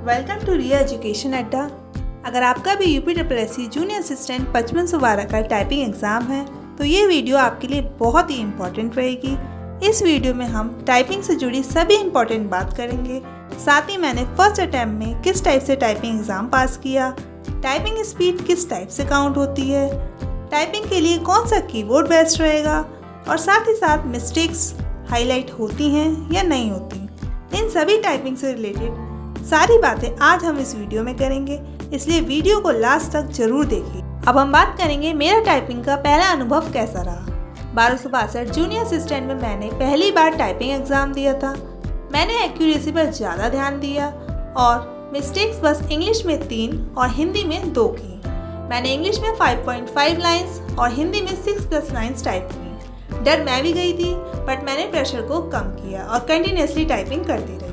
Welcome to Riya education अड्डा। अगर आपका भी UPSSC जूनियर असिस्टेंट 5512 का टाइपिंग एग्ज़ाम है तो ये वीडियो आपके लिए बहुत ही इम्पोर्टेंट रहेगी। इस वीडियो में हम टाइपिंग से जुड़ी सभी इम्पोर्टेंट बात करेंगे। साथ ही मैंने फर्स्ट अटैम्प्ट में किस टाइप से टाइपिंग एग्ज़ाम पास किया, टाइपिंग स्पीड किस टाइप से काउंट होती है, टाइपिंग के लिए कौन सा कीबोर्ड बेस्ट रहेगा और साथ ही साथ मिस्टेक्स हाईलाइट होती हैं या नहीं होती। इन सभी टाइपिंग से रिलेटेड सारी बातें आज हम इस वीडियो में करेंगे, इसलिए वीडियो को लास्ट तक जरूर देखिए। अब हम बात करेंगे मेरा टाइपिंग का पहला अनुभव कैसा रहा। 1262 जूनियर असिस्टेंट में मैंने पहली बार टाइपिंग एग्ज़ाम दिया था। मैंने एक्यूरेसी पर ज़्यादा ध्यान दिया और मिस्टेक्स बस इंग्लिश में 3 और हिंदी में 2 की। मैंने इंग्लिश में 5.5 लाइन्स और हिंदी में 6+ लाइन्स टाइप की। डर मैं भी गई थी, बट मैंने प्रेशर को कम किया और कंटिन्यूसली टाइपिंग करती रही।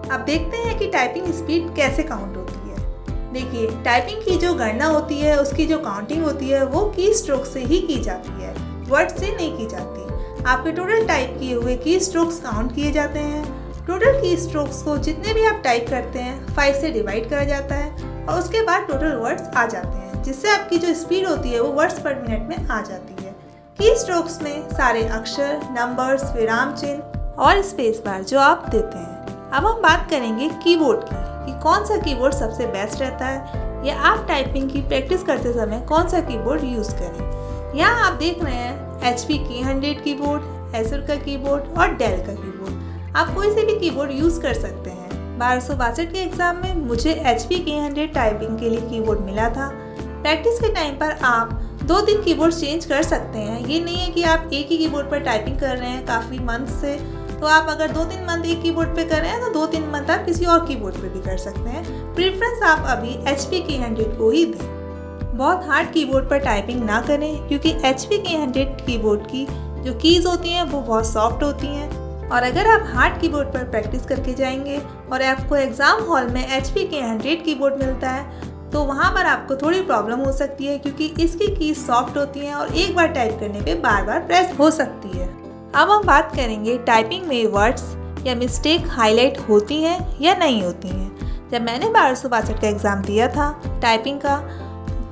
अब देखते हैं कि टाइपिंग स्पीड कैसे काउंट होती है। देखिए, टाइपिंग की जो गणना होती है, उसकी जो काउंटिंग होती है वो की स्ट्रोक से ही की जाती है, वर्ड से नहीं की जाती। आपके टोटल टाइप किए हुए की स्ट्रोक्स काउंट किए जाते हैं। टोटल की स्ट्रोक्स को जितने भी आप टाइप करते हैं 5 से डिवाइड करा जाता है और उसके बाद टोटल वर्ड्स आ जाते हैं, जिससे आपकी जो स्पीड होती है वो वर्ड्स पर मिनट में आ जाती है। की स्ट्रोक्स में सारे अक्षर, नंबर्स, विराम चिन्ह और स्पेस बार जो आप देते हैं। अब हम बात करेंगे कीबोर्ड की कि कौन सा कीबोर्ड सबसे बेस्ट रहता है या आप टाइपिंग की प्रैक्टिस करते समय कौन सा कीबोर्ड यूज़ करें। यहाँ आप देख रहे हैं HP Key100 कीबोर्ड, एसर का कीबोर्ड और डेल का कीबोर्ड। आप कोई से भी कीबोर्ड यूज़ कर सकते हैं। 1262 के एग्ज़ाम में मुझे HP Key100 टाइपिंग के लिए कीबोर्ड मिला था। प्रैक्टिस के टाइम पर आप 2-3 कीबोर्ड चेंज कर सकते हैं। ये नहीं है कि आप एक ही कीबोर्ड पर टाइपिंग कर रहे हैं काफ़ी मंथ से, तो आप अगर 2-3 मंथ एक कीबोर्ड पे कर रहे हैं तो 2-3 मंथ आप किसी और कीबोर्ड पे भी कर सकते हैं। प्रेफरेंस आप अभी HP Key100 को ही दें। बहुत हार्ड कीबोर्ड पर टाइपिंग ना करें, क्योंकि HP Key100 कीबोर्ड की जो कीज़ होती हैं वो बहुत सॉफ्ट होती हैं। और अगर आप हार्ड कीबोर्ड पर प्रैक्टिस करके जाएंगे और आपको एग्ज़ाम हॉल में HP Key100 कीबोर्ड मिलता है तो वहाँ पर आपको थोड़ी प्रॉब्लम हो सकती है, क्योंकि इसकी कीज़ सॉफ्ट होती हैं और एक बार टाइप करने पे बार बार प्रेस हो सकती है। अब हम बात करेंगे टाइपिंग में वर्ड्स या मिस्टेक हाईलाइट होती हैं या नहीं होती हैं। जब मैंने 1262 का एग्ज़ाम दिया था टाइपिंग का,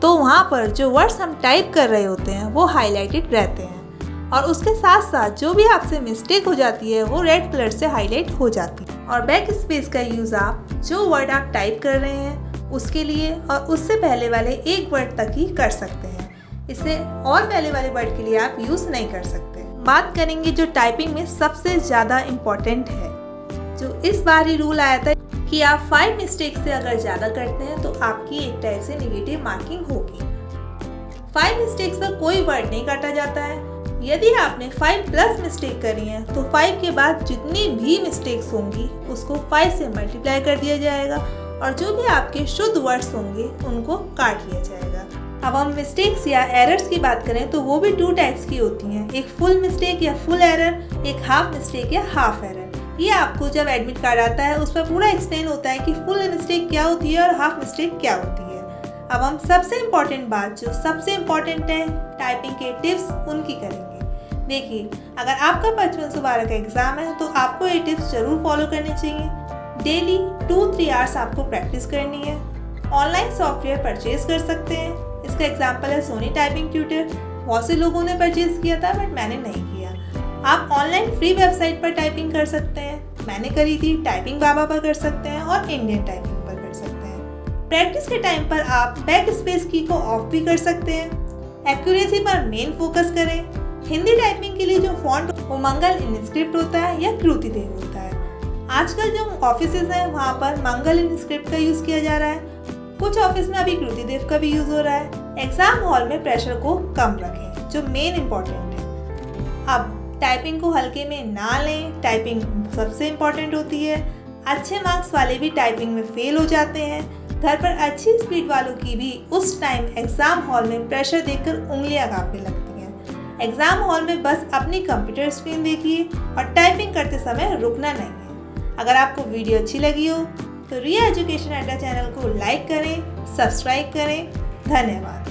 तो वहाँ पर जो वर्ड्स हम टाइप कर रहे होते हैं वो हाईलाइटेड रहते हैं और उसके साथ साथ जो भी आपसे मिस्टेक हो जाती है वो रेड कलर से हाईलाइट हो जाती है। और बैक स्पेस का यूज़ आप जो वर्ड आप टाइप कर रहे हैं उसके लिए और उससे पहले वाले एक वर्ड तक ही कर सकते हैं। इससे और पहले वाले वर्ड के लिए आप यूज़ नहीं कर सकते। बात करेंगे जो टाइपिंग में सबसे ज़्यादा इम्पॉर्टेंट है, जो इस बार ही रूल आया था कि आप 5 मिस्टेक से अगर ज़्यादा करते हैं तो आपकी एक टाइप से नेगेटिव मार्किंग होगी। 5 मिस्टेक्स पर कोई वर्ड नहीं काटा जाता है। यदि आपने 5+ मिस्टेक करी है तो 5 के बाद जितनी भी मिस्टेक्स होंगी उसको 5 से मल्टीप्लाई कर दिया जाएगा और जो भी आपके शुद्ध वर्ड्स होंगे उनको काट लिया जाएगा। अब हम मिस्टेक्स या एरर्स की बात करें तो वो भी 2 टाइप्स की होती हैं, एक फुल मिस्टेक या फुल एरर, एक हाफ मिस्टेक या हाफ एरर। ये आपको जब एडमिट कार्ड आता है उस पर पूरा एक्सप्लेन होता है कि फुल मिस्टेक क्या होती है और हाफ मिस्टेक क्या होती है। अब हम सबसे इम्पॉर्टेंट बात जो सबसे इम्पॉर्टेंट है टाइपिंग के टिप्स उनकी करेंगे। देखिए, अगर आपका 5512 का एग्ज़ाम है तो आपको ये टिप्स जरूर फॉलो करने चाहिए। डेली 2-3 आवर्स आपको प्रैक्टिस करनी है। ऑनलाइन सॉफ्टवेयर परचेज कर सकते हैं। इसका एग्जाम्पल है सोनी टाइपिंग ट्यूटर। बहुत से लोगों ने परचेज किया था बट मैंने नहीं किया। आप ऑनलाइन फ्री वेबसाइट पर टाइपिंग कर सकते हैं। मैंने करी थी। टाइपिंग बाबा पर कर सकते हैं और इंडियन टाइपिंग पर कर सकते हैं। प्रैक्टिस के टाइम पर आप बैक स्पेस की को ऑफ भी कर सकते हैं। एक्यूरेसी पर मेन फोकस करें। हिंदी टाइपिंग के लिए जो फॉन्ट वो मंगल इनस्क्रिप्ट होता है या कृतिदेव होता है। आजकल जो ऑफिसेज हैं वहाँ पर मंगल इनस्क्रिप्ट का यूज़ किया जा रहा है। कुछ ऑफिस में अभी कृतिदेव का भी यूज़ हो रहा है। एग्ज़ाम हॉल में प्रेशर को कम रखें, जो मेन इम्पॉर्टेंट है। अब टाइपिंग को हल्के में ना लें। टाइपिंग सबसे इम्पॉर्टेंट होती है। अच्छे मार्क्स वाले भी टाइपिंग में फेल हो जाते हैं। घर पर अच्छी स्पीड वालों की भी उस टाइम एग्ज़ाम हॉल में प्रेशर देखकर उंगलियां कांपने लगती हैं। एग्ज़ाम हॉल में बस अपनी कंप्यूटर स्क्रीन देखिए और टाइपिंग करते समय रुकना नहीं है। अगर आपको वीडियो अच्छी लगी हो तो रिया एजुकेशन अड्डा चैनल को लाइक करें, सब्सक्राइब करें। धन्यवाद।